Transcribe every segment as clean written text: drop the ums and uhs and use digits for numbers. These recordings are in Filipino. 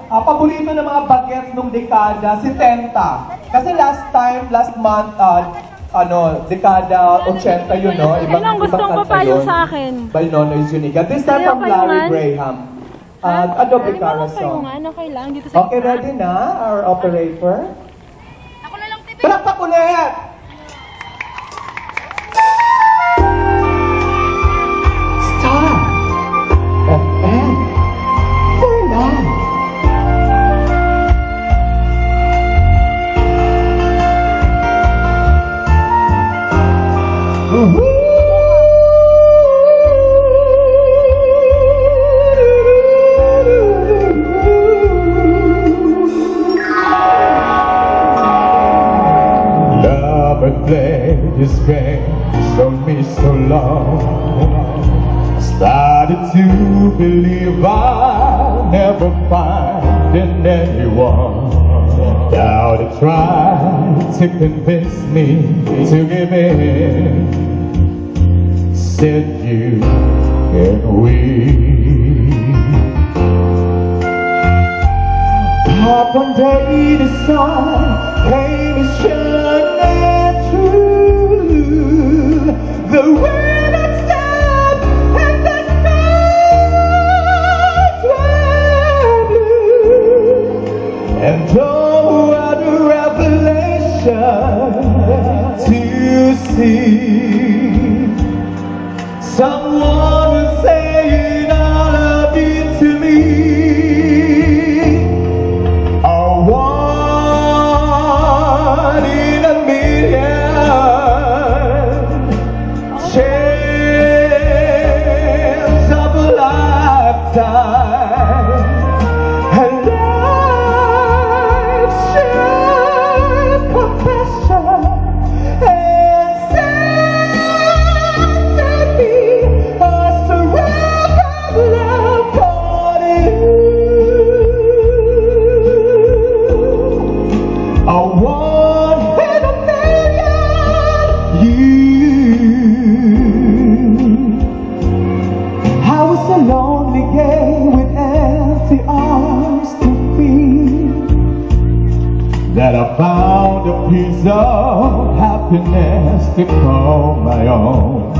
paborito ng mga bagets nung dekada, si Tenta. Kasi last month, dekada 80 yun, no? Ibang gustong papayo sa akin. By Nonoy Zuniga. This time from Larry Graham. Adobe Cara song. Okay lang, dito sa Okay, ready na, our operator? Ako na lang, TV. Palakpak ulit! Star FM for life. This pain on me so long. Started to believe I'll never find anyone. Doubted, tried to convince me to give in. Said you can weep. But one day the sun came and shone true. The wind had stopped and the skies were blue. And oh, what a revelation to see someone saying I love you to me. That I found a piece of happiness to call my own.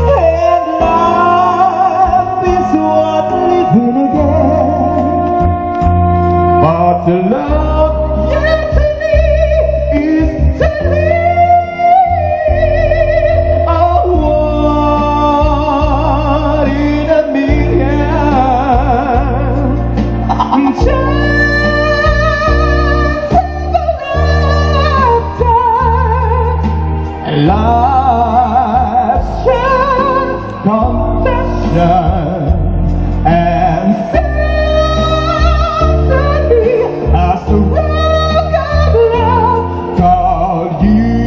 And life is what living again. But to love you to me is to live a one in a million. Life's just confession and sympathy as the work of love called you.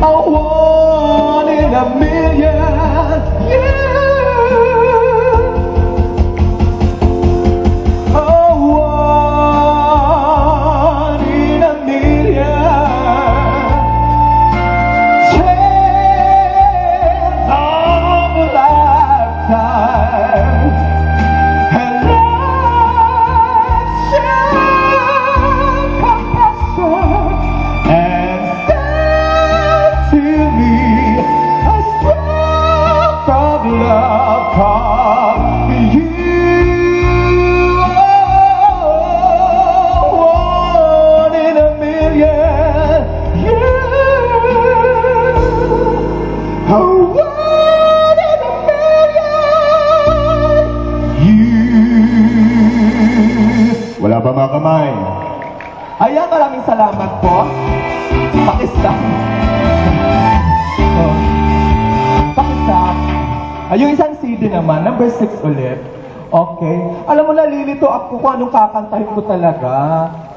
A one in a million, yeah. Wala ba mga kamay? Ayan, maraming salamat po. Pakistop. Pakistop. Yung isang CD naman, number 6 ulit. Okay. Alam mo, nalilito ako kung anong kakantahin ko talaga.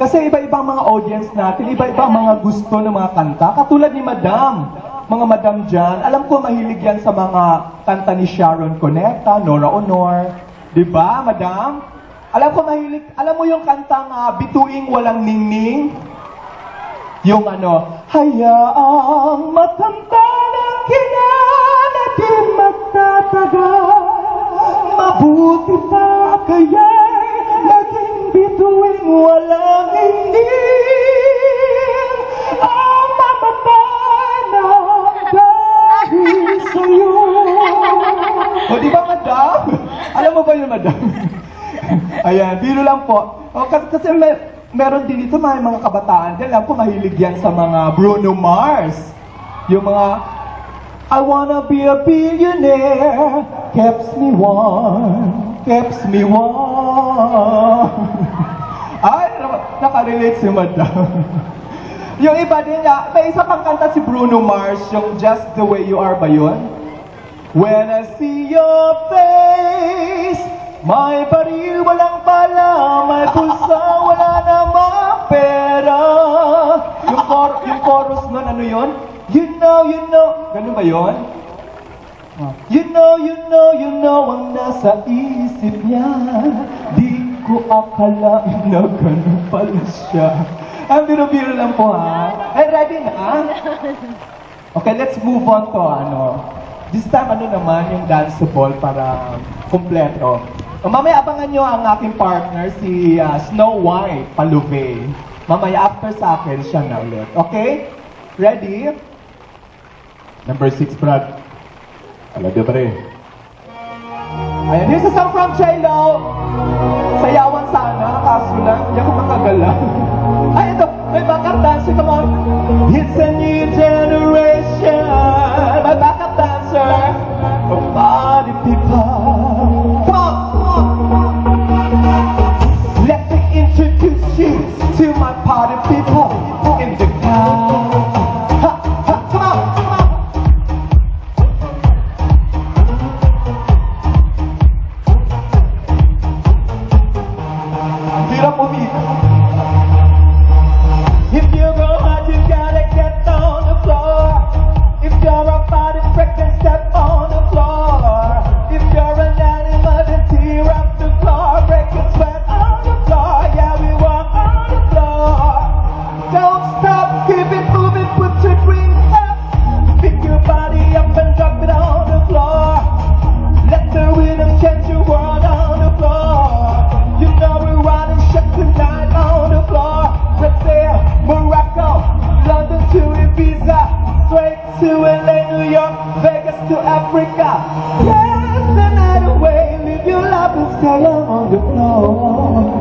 Kasi iba-ibang mga audience natin, iba-ibang mga gusto ng mga kanta. Katulad ni Madam. Mga Madam dyan, alam ko mahilig yan sa mga kanta ni Sharon Cuneta, Nora Honor. Diba, Madam? Alam ko mahilig, alam mo yung kantang Bituing Walang Ningning? Yung hayaang matanda ng kinana di magtatagal, Buti pa kaya'y naging bituin walang hingin ang mamatay na dahil sa'yo. O di ba, madam? Alam mo ba yun, madam? Ayan, biro lang po. O, kasi meron din dito mga kabataan. Diyan lang po, mahilig yan sa mga Bruno Mars. Yung mga, I wanna be a billionaire, keeps me warm, keeps me warm. Ay, nakarelate si madam. Yung iba din niya, may isa pang kanta si Bruno Mars, yung Just the Way You Are ba yun? When I see your face, may baril, walang bala, may pulsa, wala namang pera. Yung chorus nun, ano yun? You know, ganun ba yun? You know, ang nasa isip niya. Di ko akalain na ganun pala siya. Ang biro-biro lang po, ha? Ready na? Okay, let's move on to this time, naman, yung danceable para kumpleto. Mamaya abangan nyo ang aking partner, si Snow White Paluvey. Mamaya after sa akin, siya na ulit. Okay? Ready? Number 6, Brad. Alam ba rin? Ayan, here's a song from J-Lo. Sayawan sana, kaso lang, hindi ako makagala. Ay, ito, may backup dancer, come on. It's a new generation. My backup dancer of party people. Come on, come on. Let me introduce you to my party people in the car. Ha, ha, come on, come on. Hirap umika. If you go hard, you gotta get on the floor. If you're a body freak, then step on the floor. If you're an animal, then tear up the floor. Break your sweat on the floor. Yeah, we walk on the floor. Don't stop, keep it moving, put your dreams up. Pick your body up and drop it on the floor. Let the rhythm change your world on the floor. You know we're running shit tonight on the floor. Brazil, Morocco, London to Ibiza, straight to LA, New York, Vegas to Africa. Dance the night away, live your life and stay on the floor.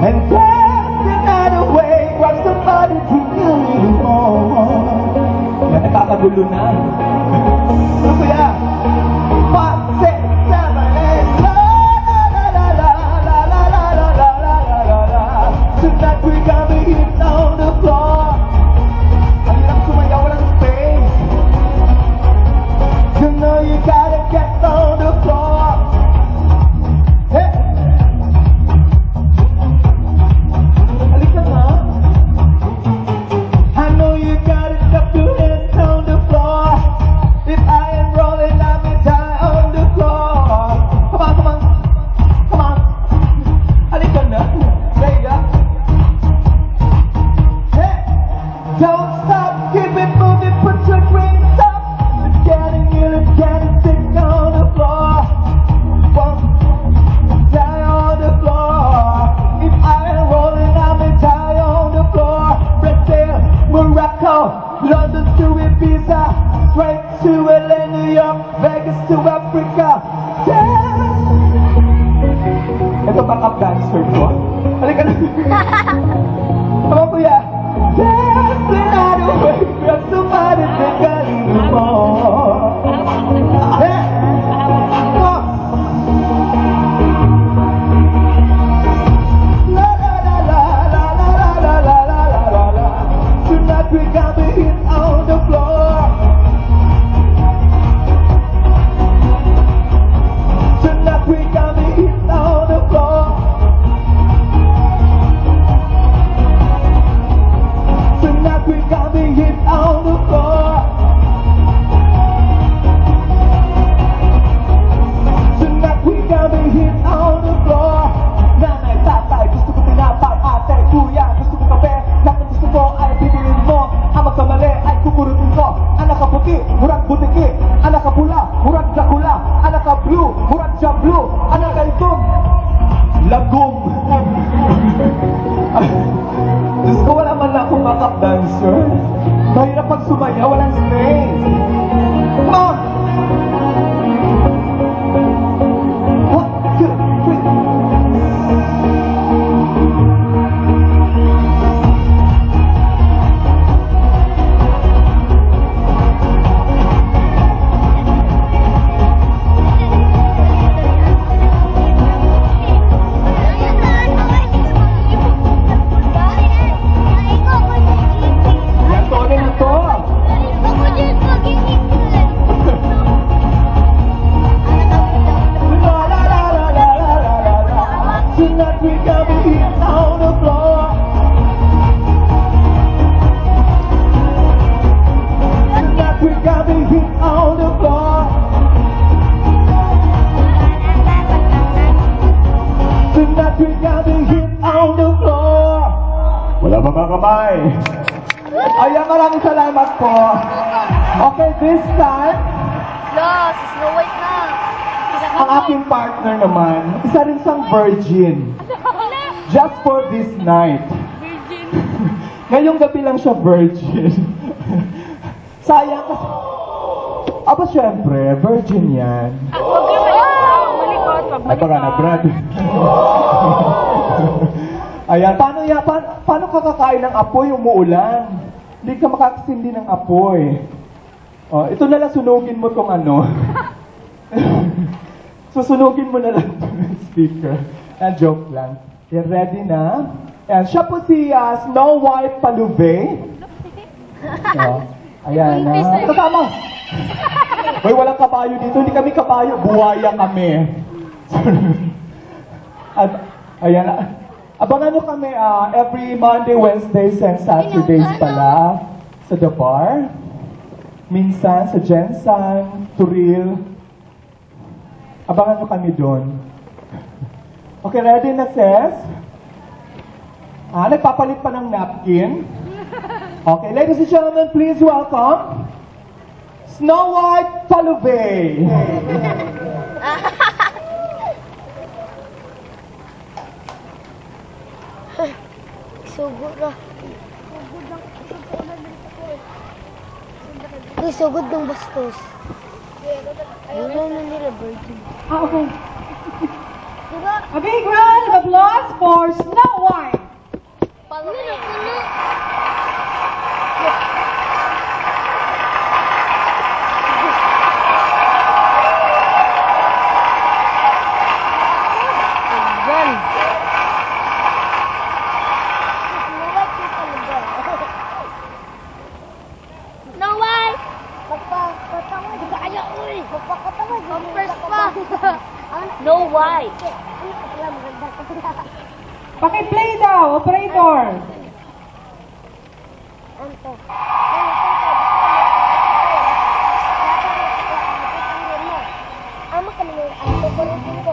And dance the night away, rock somebody to kill you more. Yan, nakakagulo na. Ano kuya? 5, 6, 7, 8, tonight we got the hit on the floor. Ang hirap sumayaw, walang space. You know you gotta get on the floor. Hey! Halika na. I know you gotta stop your hands on the floor. If I am rolling, I may die on the floor. Come on, come on. Come on. Halika na. Ready up. Don't stop, keep it moving, put your drinks up. It's getting you, it's getting sick on the floor. Won't die on the floor. If I am rolling, I may die on the floor. Brazil, Morocco, London to Ibiza, straight to LA, New York, Vegas to Africa. Dance! Ito backup dancer ko. Halika na. Come on, kuya. Dance the night away, grab somebody to get you more. Hey, come on. La la la la la la la la la la la. Tonight we got the hit on the floor. Tonight we got the hit on the floor. blue, murag siya blue, anak kay tum, lagum. Diyos ko, wala man lang akong backup dancer. Mahirap pag sumaya, walang space. Mom! 1, 2, 3. Yan, todo na to. La la la la la la la la la. Tonight we got me here on the floor. Tonight we got me here on the floor. Tonight we got me here on the floor. Wala ba mga kamay? Ayan, maraming salamat po. Okay, this time, Lo, si Snow White na. ang aking partner naman, isa rin siyang virgin. Just for this night. Virgin. Ngayong gabi lang siya virgin. Sayang kasi... Aba, syempre, virgin yan. Huwag ka malikot. Huwag Ay, baka na, Brad. Ayan, paano ka kakain ng apoy umuulan? Hindi ka makakasindi ng apoy. Oh, ito na lang, sunugin mo tong ano. Susunugin mo na lang yung speaker. Joke lang. Yan, ready na? Ayan, siya po si Snow White Paluve. Oh, ayan na. Kasama. Hoy, walang kabayo dito. Hindi kami kabayo. Buhaya kami. At, ayan na. Abangan nyo kami every Monday, Wednesdays, and Saturdays pala sa The Bar. Minsan sa Jensen, Turil. Abangan nyo kami doon. Okay, ready na, sis? Nagpapalit pa ng napkin. Okay, ladies and gentlemen, please welcome Snow White Paluve. Sugod na. Uy, sugod ng bastos. Wala na nila, virgin. Okay. Diba? A big round of applause for Snow White. Puno. No way! Magpakatawad ka kaya, uy! Magpakatawad! Pampers pa! No way! Paki-play daw, operator. Anto. Ama ka naman, anto ko rin ko.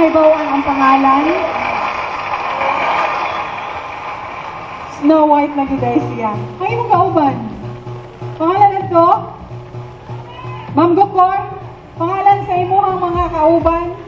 mahibawaan ang pangalan? Snow White na guday siya. Ang imong kauban? Pangalan nito? Ma'am Gokor, pangalan sa imuhang mga kauban?